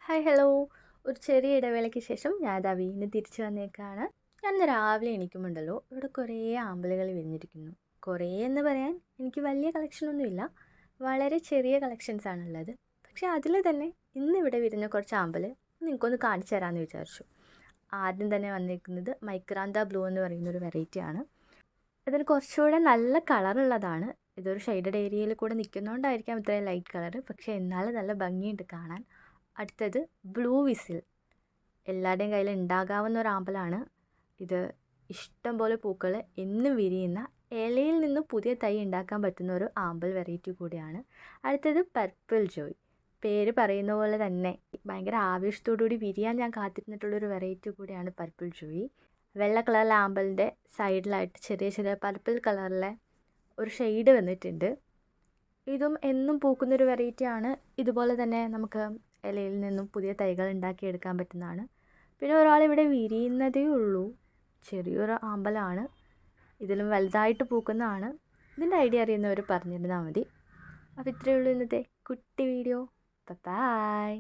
Hi hello. ഒരു ചെറിയ ഇടവേളയ്ക്ക് ശേഷം ഞാനിതാ വീണ്ടും തിരിച്ചു വന്നേക്കാണ്. ഞാനിന്ന് രാവിലെ എണീക്കുമ്പോണ്ടല്ലോ ഇവിടെ കുറേ ആമ്പലുകൾ വിരിഞ്ഞിരിക്കുന്നു. കുറേ എന്ന് പറയാൻ എനിക്ക് വലിയ കളക്ഷനൊന്നുമില്ല, വളരെ ചെറിയ കളക്ഷൻസ് ആണുള്ളത്. പക്ഷേ അതിൽ തന്നെ ഇന്നിവിടെ വിരിഞ്ഞ കുറച്ച് ആമ്പൽ നിങ്ങൾക്കൊന്ന് കാണിച്ചു തരാമെന്ന് വിചാരിച്ചു. ആദ്യം തന്നെ വന്നേക്കുന്നത് മൈക്രാന്ത ബ്ലൂ എന്ന് പറയുന്ന ഒരു വെറൈറ്റിയാണ്. ഇതിന് കുറച്ചുകൂടെ നല്ല കളറുള്ളതാണ്. ഇതൊരു ഷെയ്ഡഡ് ഏരിയയിൽ കൂടെ നിൽക്കുന്നതുകൊണ്ടായിരിക്കാം ഇത്രയും ലൈറ്റ് കളർ, പക്ഷേ എന്നാലും നല്ല ഭംഗിയുണ്ട് കാണാൻ. അടുത്തത് ബ്ലൂ വിസിൽ, എല്ലാവരുടെയും കയ്യിൽ ഉണ്ടാകാവുന്ന ഒരു ആമ്പലാണ് ഇത്. ഇഷ്ടം പോലെ പൂക്കൾ എന്നും വിരിയുന്ന, ഇലയിൽ നിന്ന് പുതിയ തൈ ഉണ്ടാക്കാൻ പറ്റുന്ന ഒരു ആമ്പൽ വെറൈറ്റി കൂടിയാണ്. അടുത്തത് പർപ്പിൾ ജോയ്, പേര് പറയുന്ന പോലെ തന്നെ ഭയങ്കര ആവേശത്തോടുകൂടി വിരിയാൻ ഞാൻ കാത്തിരുന്നിട്ടുള്ളൊരു വെറൈറ്റി കൂടിയാണ് പർപ്പിൾ ജോയ്. വെള്ള കളറിലെ ആമ്പലിൻ്റെ സൈഡിലായിട്ട് ചെറിയ ചെറിയ പർപ്പിൾ കളറിലെ ഒരു ഷെയ്ഡ് വന്നിട്ടുണ്ട്. ഇതും എന്നും പൂക്കുന്നൊരു വെറൈറ്റിയാണ്. ഇതുപോലെ തന്നെ നമുക്ക് ഇലയിൽ നിന്നും പുതിയ തൈകൾ ഉണ്ടാക്കിയെടുക്കാൻ പറ്റുന്നതാണ്. പിന്നെ ഒരാളിവിടെ വിരിയുന്നതേ ഉള്ളൂ, ചെറിയൊരു ആമ്പലാണ്, ഇതിലും വലുതായിട്ട് പൂക്കുന്നതാണ്. ഇതിൻ്റെ ഐഡിയ അറിയുന്നവർ പറഞ്ഞിരുന്നാൽ മതി. അപ്പോൾ ഇത്രയേ ഉള്ളൂ ഇന്നത്തെ കുട്ടി വീഡിയോ. ബൈ.